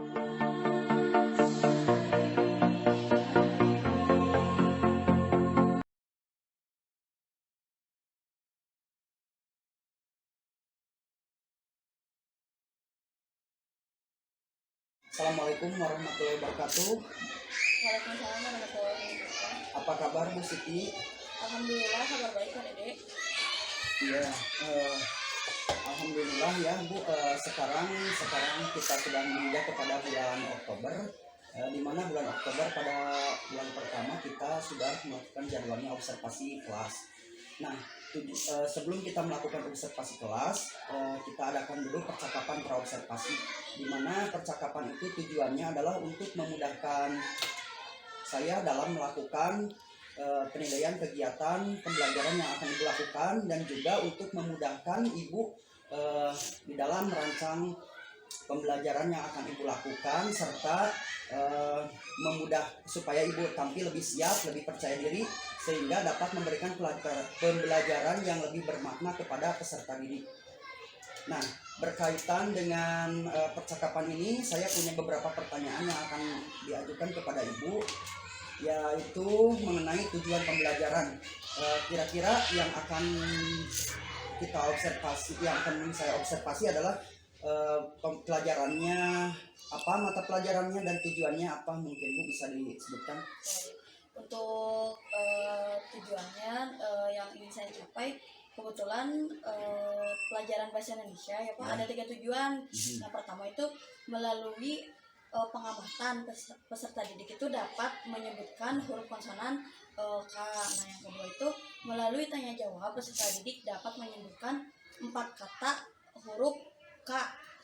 Assalamualaikum warahmatullahi wabarakatuh. Waalaikumsalam warahmatullahi wabarakatuh. Apa kabar Bu Siti? Alhamdulillah kabar baik Kak Dede. Iya, alhamdulillah ya Bu. Sekarang kita sudah menginjak kepada bulan Oktober, di mana bulan Oktober pada bulan pertama kita sudah melakukan jadwalnya observasi kelas. Nah, sebelum kita melakukan observasi kelas, kita adakan dulu percakapan praobservasi, di mana percakapan itu tujuannya adalah untuk memudahkan saya dalam melakukan penilaian kegiatan pembelajaran yang akan Ibu lakukan, dan juga untuk memudahkan Ibu di dalam merancang pembelajaran yang akan Ibu lakukan, serta memudah supaya Ibu tampil lebih siap, lebih percaya diri, sehingga dapat memberikan pembelajaran yang lebih bermakna kepada peserta didik. Nah, berkaitan dengan percakapan ini, saya punya beberapa pertanyaan yang akan diajukan kepada Ibu, yaitu mengenai tujuan pembelajaran. Kira-kira yang akan kita observasi, yang akan saya observasi adalah pelajarannya apa, mata pelajarannya, dan tujuannya apa. Mungkin Bu bisa disebutkan. Untuk tujuannya yang ingin saya capai, kebetulan pelajaran bahasa Indonesia ya Pak, ada 3 tujuan. Yang pertama itu melalui pengamatan peserta didik itu dapat menyebutkan huruf konsonan K. Nah, yang kedua itu melalui tanya jawab peserta didik dapat menyebutkan 4 kata huruf K.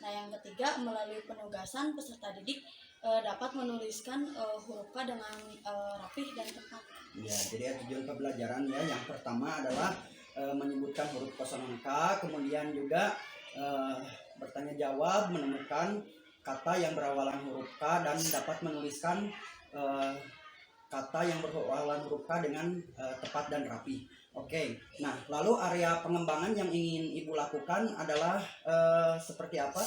Nah, yang ketiga melalui penugasan peserta didik dapat menuliskan huruf K dengan rapih dan tepat. Ya, jadi tujuan pembelajaran ya, yang pertama adalah menyebutkan huruf konsonan K, kemudian juga bertanya jawab, menemukan kata yang berawalan huruf K, dan dapat menuliskan kata yang berawalan huruf K dengan tepat dan rapi. Oke, nah lalu area pengembangan yang ingin Ibu lakukan adalah seperti apa?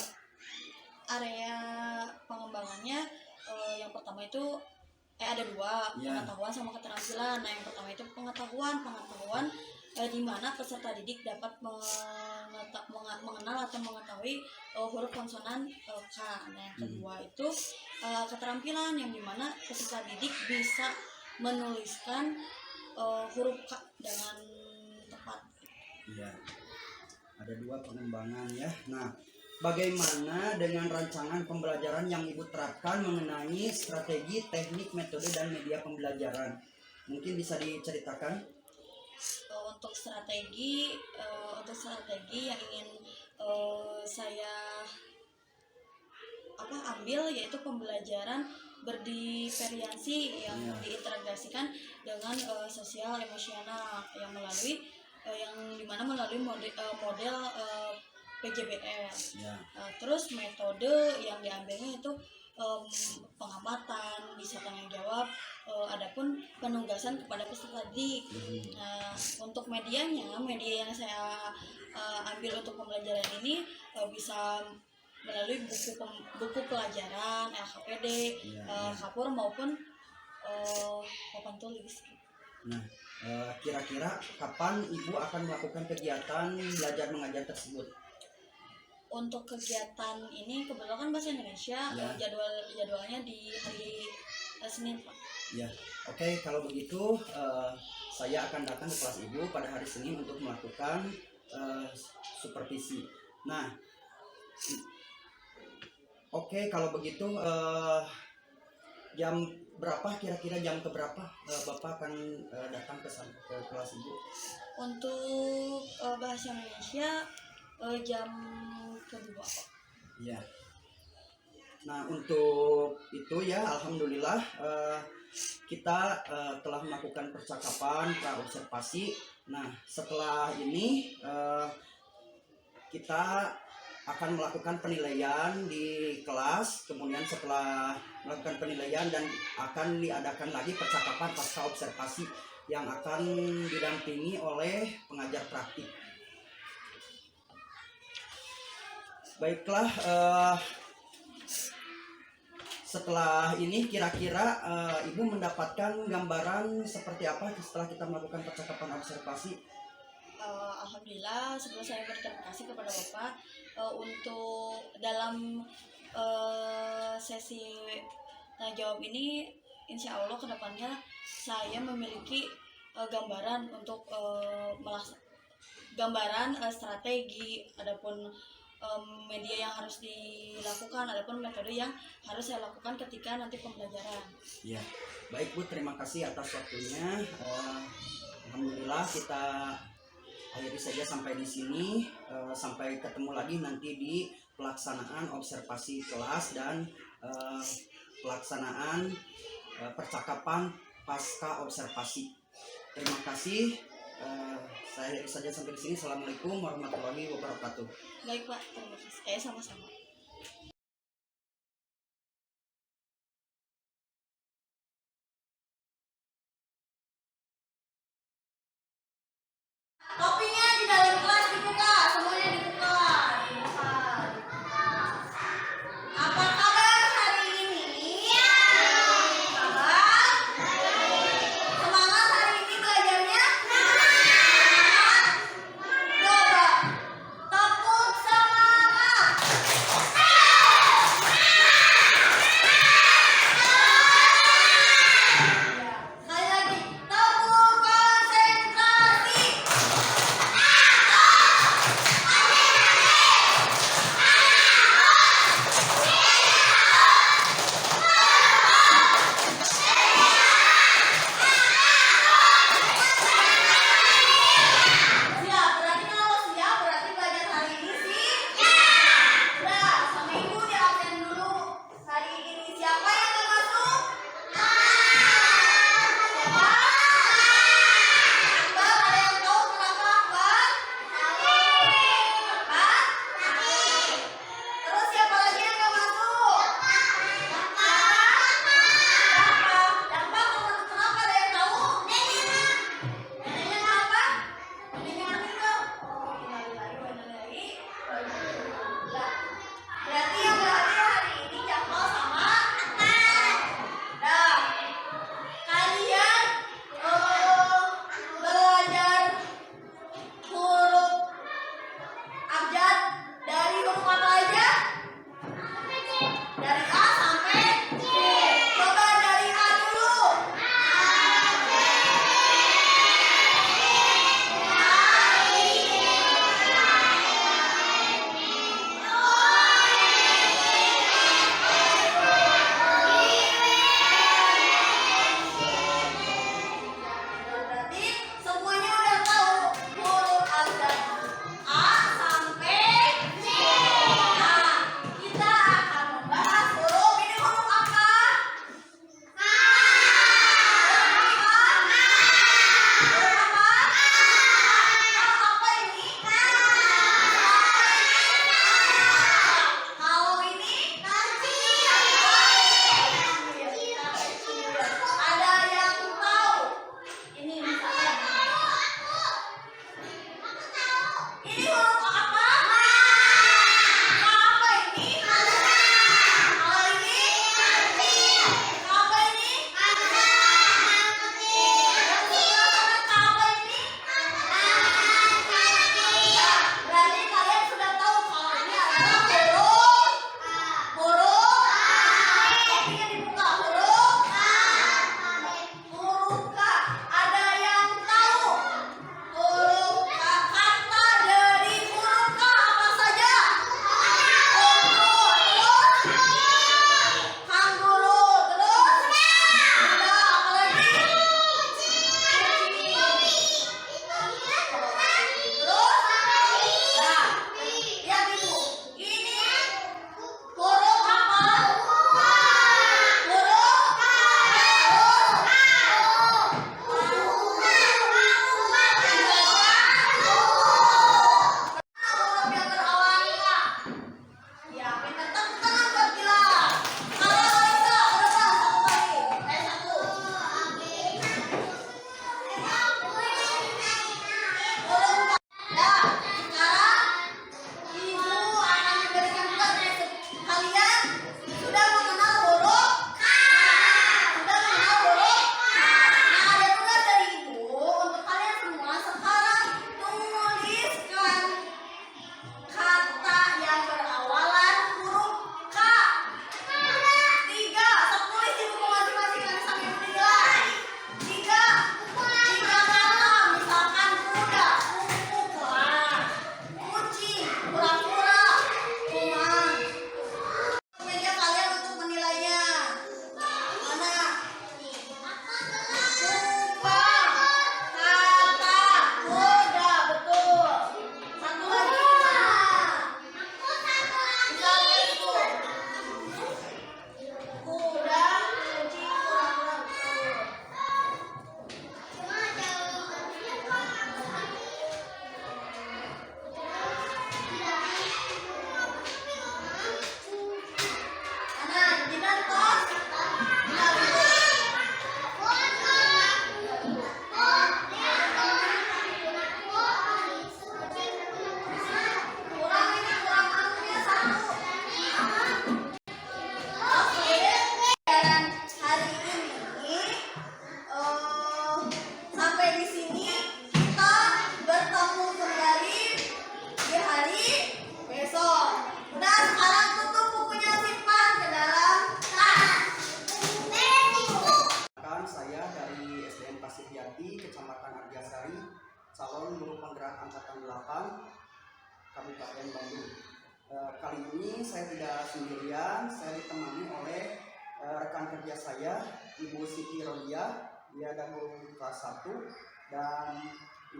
Area pengembangannya yang pertama itu ada 2, pengetahuan sama keterampilan. Nah, yang pertama itu pengetahuan di mana peserta didik dapat mengenal atau mengetahui huruf konsonan K. Nah, yang kedua itu keterampilan, yang dimana peserta didik bisa menuliskan huruf K dengan tepat. Iya, ada 2 pengembangan ya. Nah, bagaimana dengan rancangan pembelajaran yang Ibu terapkan mengenai strategi, teknik, metode, dan media pembelajaran? Mungkin bisa diceritakan. Untuk strategi yang ingin saya ambil yaitu pembelajaran berdiferiensi yang diintegrasikan dengan sosial emosional yang dimana melalui model PJBS. Terus metode yang diambilnya itu pengamatan, bisa tanya jawab, adapun penugasan kepada peserta didik. Untuk media yang saya ambil untuk pembelajaran ini bisa melalui buku pelajaran, LKPD, Kapur maupun papan tulis. Nah, kira-kira kapan Ibu akan melakukan kegiatan belajar mengajar tersebut? Untuk kegiatan ini kebetulan bahasa Indonesia jadwalnya di hari Senin Pak. Ya, oke, kalau begitu saya akan datang ke kelas Ibu pada hari Senin untuk melakukan supervisi. Nah, oke, kalau begitu jam berapa, kira-kira jam keberapa Bapak akan datang ke kelas Ibu? Untuk bahasa Indonesia jam kedua. Ya. Nah, untuk itu ya, alhamdulillah kita telah melakukan percakapan praobservasi. Nah, setelah ini kita akan melakukan penilaian di kelas. Kemudian setelah melakukan penilaian dan akan diadakan lagi percakapan pasca observasi yang akan didampingi oleh pengajar praktik. Baiklah, setelah ini kira-kira Ibu mendapatkan gambaran seperti apa setelah kita melakukan percakapan observasi? Alhamdulillah, sebelum saya berterima kasih kepada Bapak untuk dalam sesi tanya jawab ini, insya Allah kedepannya saya memiliki gambaran untuk gambaran strategi, adapun media yang harus dilakukan, adapun metode yang harus saya lakukan ketika nanti pembelajaran. Ya, baik Bu, terima kasih atas waktunya. Alhamdulillah kita akhiri saja sampai di sini. Sampai ketemu lagi nanti di pelaksanaan observasi kelas dan pelaksanaan percakapan pasca observasi. Terima kasih. Saya akhiri saja sampai di sini. Assalamualaikum warahmatullahi wabarakatuh. Baik Pak, terima kasih. Sama-sama. Topinya di dalam kelas dibuka, semuanya dibuka. Apa kabar hari ini? Kabar? Semangat hari ini belajarnya? Coba tepuk semangat. calon guru penggerak angkatan 8 Kabupaten Bandung. Kali ini saya tidak sendirian, saya ditemani oleh rekan kerja saya, Ibu Siti Rodia, dia ada guru kelas 1, dan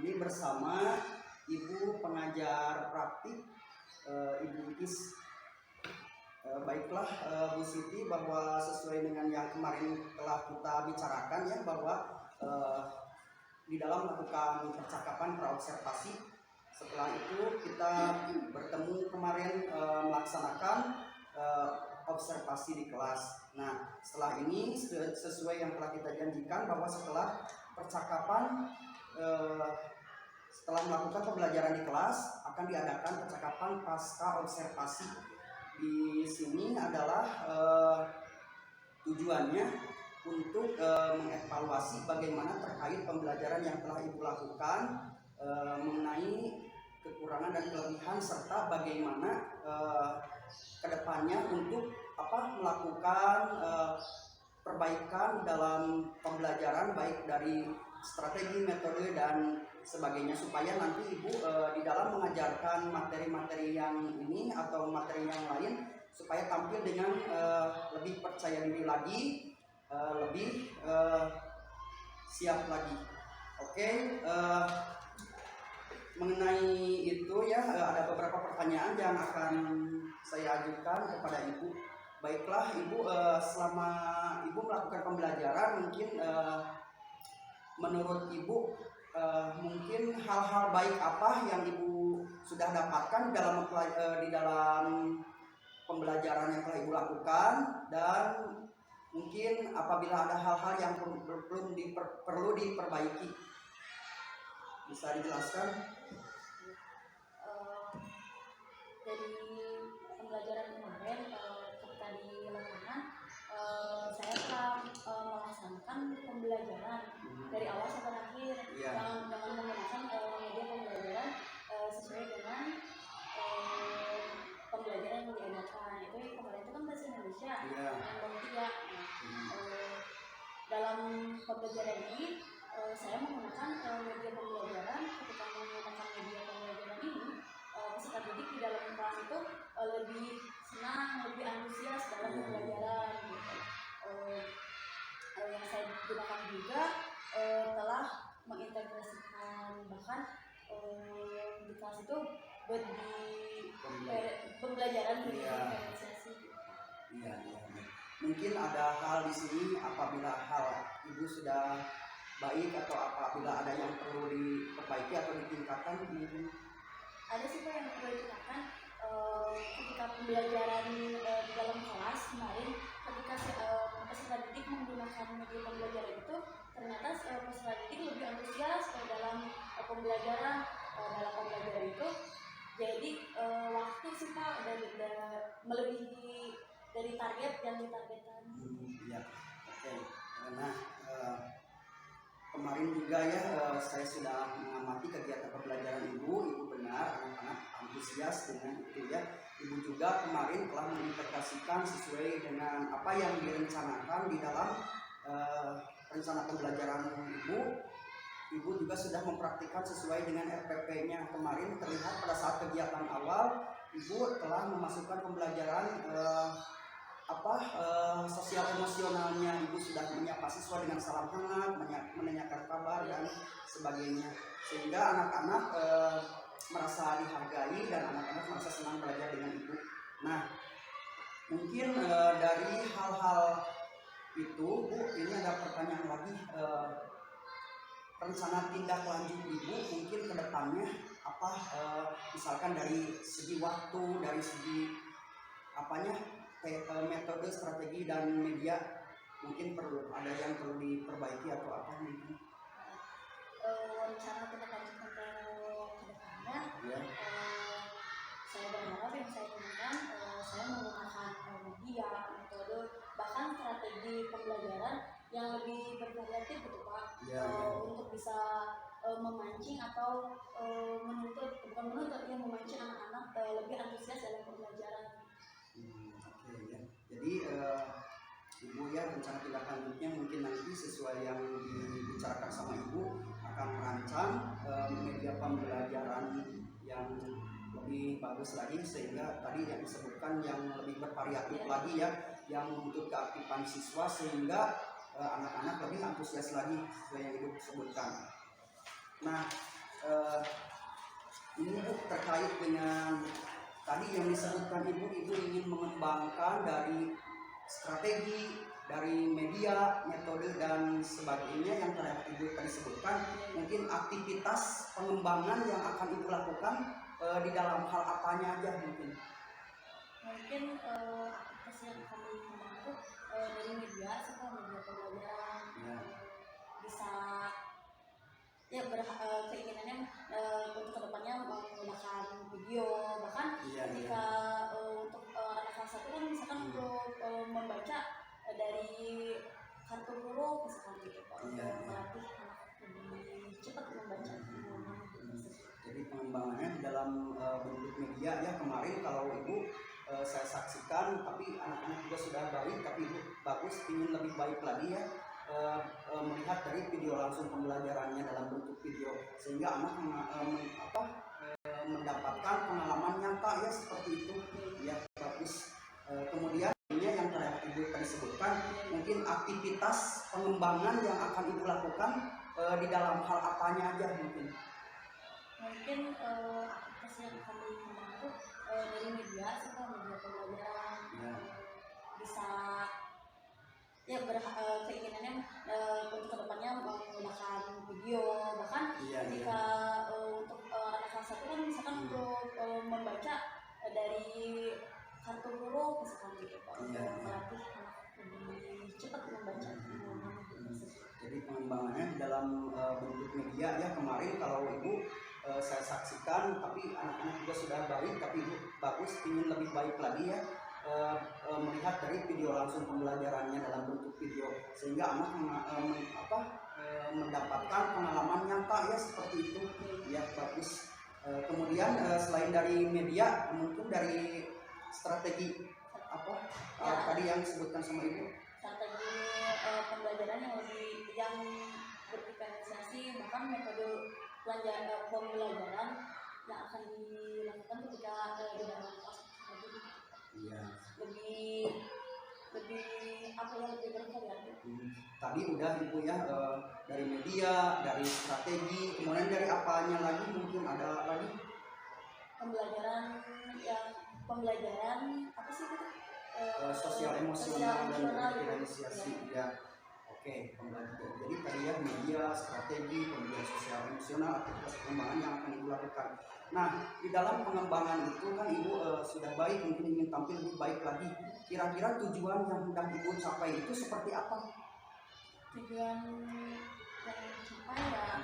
ini bersama Ibu pengajar praktik, Ibu Is. Baiklah Bu Siti, bahwa sesuai dengan yang kemarin telah kita bicarakan ya, bahwa di dalam melakukan percakapan praobservasi, setelah itu kita bertemu kemarin melaksanakan observasi di kelas. Nah, setelah ini sesuai yang telah kita janjikan, bahwa setelah percakapan setelah melakukan pembelajaran di kelas akan diadakan percakapan pasca observasi. Di sini adalah tujuannya untuk mengevaluasi bagaimana terkait pembelajaran yang telah Ibu lakukan, mengenai kekurangan dan kelebihan, serta bagaimana kedepannya untuk melakukan perbaikan dalam pembelajaran, baik dari strategi, metode, dan sebagainya, supaya nanti Ibu di dalam mengajarkan materi-materi yang ini atau materi yang lain, supaya tampil dengan lebih percaya diri lagi, lebih siap lagi. Oke, mengenai itu ya, ada beberapa pertanyaan yang akan saya ajukan kepada Ibu. Baiklah Ibu, selama Ibu melakukan pembelajaran, mungkin menurut Ibu mungkin hal-hal baik apa yang Ibu sudah dapatkan di dalam pembelajaran yang telah Ibu lakukan, dan mungkin apabila ada hal-hal yang perlu diperbaiki, bisa dijelaskan? Dari pembelajaran kemarin ketika di lapangan, saya telah melaksanakan pembelajaran dari awal sampai akhir, dengan menggunakan media pembelajaran sesuai dengan pembelajaran yang diadakan. Itu kemarin itu kan bahasa Indonesia yang ketiga. Dalam pembelajaran ini saya menggunakan media pembelajaran. Ketika menggunakan media pembelajaran ini, peserta didik di dalam kelas itu lebih senang, lebih antusias dalam pembelajaran gitu. Yang saya gunakan juga telah mengintegrasikan, bahkan di kelas itu pembelajaran berdifferensiasi. Iya. Mungkin ada hal di sini, apabila hal Ibu sudah baik atau apabila ada yang perlu diperbaiki atau ditingkatkan, mungkin ada sih Pak yang perlu ditingkatkan. Ketika pembelajaran di dalam kelas kemarin, ketika peserta didik menggunakan media pembelajaran itu, ternyata peserta didik lebih antusias dalam pembelajaran itu. Jadi waktu sih Pak melebihi dari target yang ditargetkan. Iya, oke. Nah, kemarin juga ya saya sudah mengamati kegiatan pembelajaran Ibu benar, anak-anak antusias dengan itu ya. Ibu juga kemarin telah mengintegrasikan sesuai dengan apa yang direncanakan di dalam rencana pembelajaran Ibu. Ibu juga sudah mempraktikkan sesuai dengan RPP-nya. Kemarin terlihat pada saat kegiatan awal, Ibu telah memasukkan pembelajaran sosial emosionalnya. Ibu sudah menyapa siswa dengan salam hangat, menanyakan kabar dan sebagainya, sehingga anak-anak merasa dihargai dan anak-anak merasa senang belajar dengan Ibu. Nah, mungkin dari hal-hal itu, Bu, ini ada pertanyaan lagi. Rencana tindak lanjut Ibu mungkin ke depannya apa, misalkan dari segi waktu, dari segi metode, strategi, dan media, mungkin ada yang perlu diperbaiki atau apa mungkin? Rencana tindak lanjut untuk ke depannya, saya berharap yang saya gunakan, saya menggunakan media, metode, bahkan strategi pembelajaran yang lebih bervariatif gitu Pak, untuk bisa memancing atau memancing anak-anak lebih antusias dalam pembelajaran. Oke ya. Jadi Ibu ya, rencana tindak lanjutnya mungkin nanti sesuai yang dibicarakan sama Ibu akan merancang pembelajaran yang lebih bagus lagi, sehingga tadi yang disebutkan yang lebih bervariatif lagi ya, yang menuntut keaktifan siswa sehingga anak-anak lebih antusias lagi sesuai yang Ibu sebutkan. Nah, ini Bu terkait dengan tadi yang disebutkan Ibu ingin mengembangkan dari strategi, dari media, metode dan sebagainya yang Ibu tadi sebutkan. Mungkin aktivitas pengembangan yang akan Ibu lakukan di dalam hal apanya aja mungkin? Mungkin aktivitas yang kami kembangkan itu dari media, media pembelajaran, bisa ya keinginannya untuk kedepannya menggunakan video, bahkan ketika untuk anak kelas 1 kan misalkan untuk membaca dari kartu huruf misalkan gitu Pak, untuk melatih anak lebih cepat membaca. Jadi pengembangannya di dalam bentuk media ya, kemarin kalau Ibu saya saksikan, tapi anak-anak juga sudah baik, tapi Ibu bagus ingin lebih baik lagi ya, melihat dari video langsung pembelajarannya dalam bentuk video, sehingga anak mendapatkan pengalaman nyata ya, seperti itu ya, bagus. Kemudian yang Ibu tadi sebutkan, mungkin aktivitas pengembangan yang akan Ibu lakukan di dalam hal apanya aja mungkin? Mungkin aktivitas yang kami kembangkan itu dari media, media pembelajaran, bisa ya keinginannya untuk kedepannya menggunakan video, bahkan ketika untuk anak kelas 1 kan misalkan untuk membaca dari kartu huruf misalkan gitu Pak, untuk melatih anak lebih cepat membaca. Jadi pengembangannya di dalam bentuk media ya, kemarin kalau Ibu saya saksikan, tapi anak-anak juga sudah baik, tapi Ibu bagus ingin lebih baik lagi ya, melihat dari video langsung pembelajarannya dalam bentuk video, sehingga anak mendapatkan pengalaman nyata ya, seperti itu ya, bagus. Kemudian selain dari media, mungkin dari strategi apa tadi yang disebutkan sama Ibu? Strategi pembelajaran yang berdiferensiasi, bahkan metode pembelajaran yang akan dilakukan ketika di dalam kelas lebih bervariatif. Tadi udah Ibu ya, dari media, dari strategi, kemudian dari apanya lagi, mungkin ada lagi? Pembelajaran apa sih itu? Sosial emosional dan diferensiasi ya. Oke, pembelajaran. Jadi tadi ya media, strategi, kemudian sosial emosional, aktivitas pengembangan yang akan Ibu lakukan. Nah, di dalam pengembangan itu kan Ibu sudah baik, mungkin ingin tampil lebih baik lagi. Kira-kira tujuan yang hendak Ibu capai itu seperti apa? Tujuan yang dicapai ya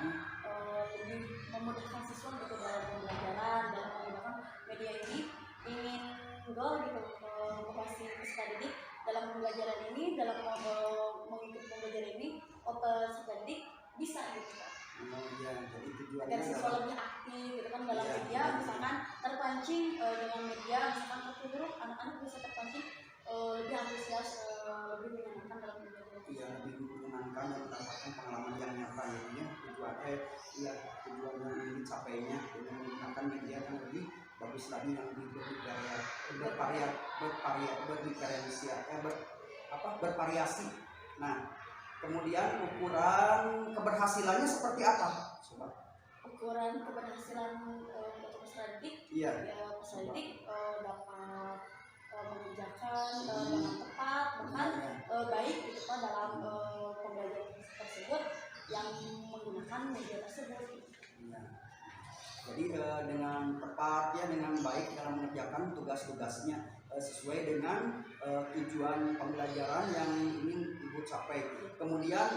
lebih memudahkan siswa gitu dalam pembelajaran, dan menggunakan media ini ingin goal gitu, motivasi peserta didik dalam pembelajaran ini, dalam mengikuti pembelajaran ini, peserta didik bisa gitu Pak. Jadi tujuannya agar siswa lebih aktif gitu kan dalam media, misalkan terpancing dengan media, misalkan tertutup, anak-anak bisa terpancing lebih antusias, lebih menyenangkan dalam pembelajaran. Iya, lebih menyenangkan dan mendapatkan pengalaman yang nyata ya. Tujuan yang ingin dicapainya dengan menggunakan media yang lebih bagus lagi, yang lebih bervariasi. Nah, kemudian ukuran keberhasilannya seperti apa, Sobat? Ukuran keberhasilan untuk peserta didik, ya peserta didik dapat mengerjakan dengan tepat, bahkan baik gitu Pak dalam pembelajaran tersebut yang menggunakan media tersebut. Jadi dengan tepat ya, dengan baik dalam mengerjakan tugas-tugasnya sesuai dengan tujuan pembelajaran yang ingin Ibu capai. Kemudian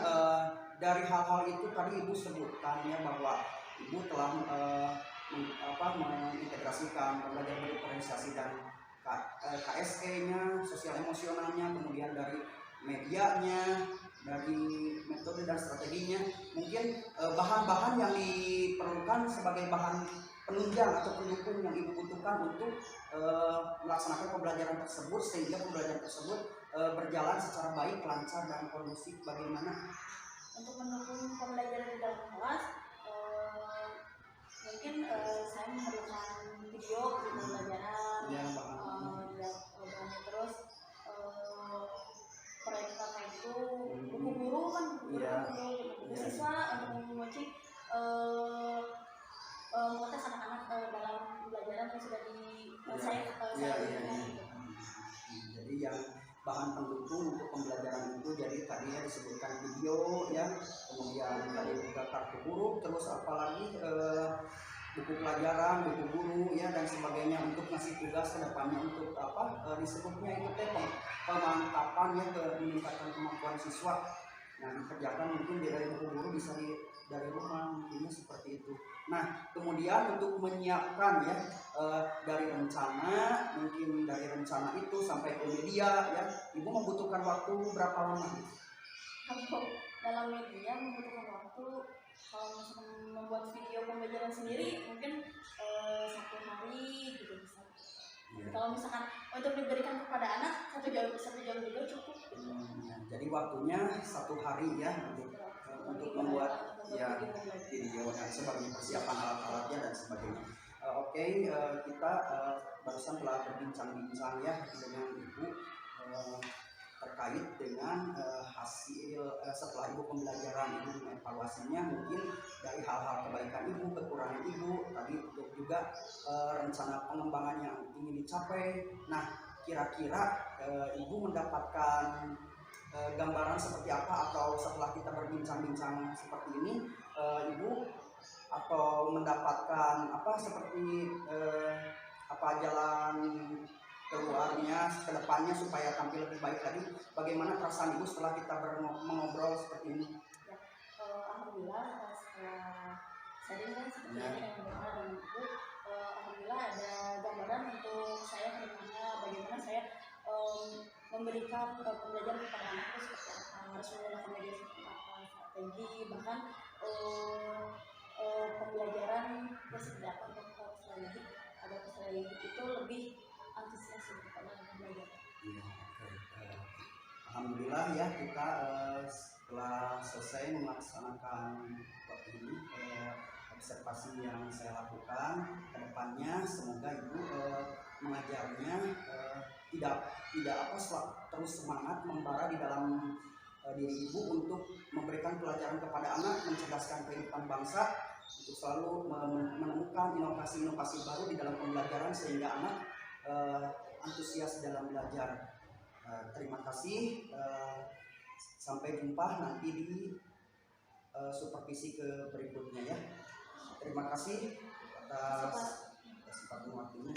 dari hal-hal itu tadi Ibu sebutkan ya, bahwa Ibu telah mengintegrasikan pembelajaran berdiferensiasi dan KSE-nya, sosial emosionalnya, kemudian dari medianya, dari metode dan strateginya. Mungkin bahan-bahan yang diperlukan sebagai bahan penunjang atau pendukung yang Ibu butuhkan untuk melaksanakan pembelajaran tersebut, sehingga pembelajaran tersebut berjalan secara baik, lancar, dan kondusif. Bagaimana? Untuk mendukung pembelajaran di dalam kelas, tadi ya disebutkan video ya, kemudian tadi juga kartu guru, terus apalagi buku pelajaran, buku guru ya dan sebagainya untuk ngasih tugas ke depannya untuk disebutnya itu teh pemantapan ya, meningkatkan kemampuan siswa. Nah dikerjakan mungkin dari buku guru bisa dari rumah, mungkinnya seperti itu. Nah kemudian untuk menyiapkan ya dari rencana, mungkin dari rencana itu sampai ke media ya, ibu membutuhkan waktu berapa lama? Kalau dalam media membutuhkan waktu, kalau misalkan membuat video pembelajaran sendiri mungkin 1 hari gitu bisa. Kalau misalkan untuk diberikan kepada anak 1 jam juga cukup. Jadi waktunya 1 hari ya untuk membuat ya video dan sebagainya, persiapan alat-alatnya dan sebagainya. Oke, kita barusan telah berbincang-bincang ya dengan ibu terkait dengan hasil setelah ibu pembelajaran, ibu mengevaluasinya mungkin dari hal-hal kebaikan ibu, kekurangan ibu, tadi untuk juga rencana pengembangan yang ingin dicapai. Nah kira-kira ibu mendapatkan gambaran seperti apa, atau setelah kita berbincang-bincang seperti ini ibu atau mendapatkan seperti apa jalan keluarnya ke depannya supaya tampil lebih baik lagi, bagaimana perasaan ibu setelah kita mengobrol seperti ini? Ya, alhamdulillah setelah sharing kan seperti ini yang benar dengan ibu, alhamdulillah ada gambaran untuk saya ke depannya bagaimana saya memberikan pembelajaran kepada anakku seperti apa, harus menggunakan media seperti apa, strategi, bahkan pembelajaran seperti apa untuk strategi agar strategi itu lebih antusias kepada belajar. Alhamdulillah ya kita setelah selesai melaksanakan ini observasi yang saya lakukan ke depannya, semoga ibu mengajarnya tidak terus semangat membara di dalam diri ibu untuk memberikan pelajaran kepada anak, mencerdaskan kehidupan bangsa, untuk selalu menemukan inovasi-inovasi baru di dalam pembelajaran sehingga anak antusias dalam belajar. Terima kasih, sampai jumpa nanti di supervisi ke berikutnya ya. Terima kasih atas kesempatan waktunya.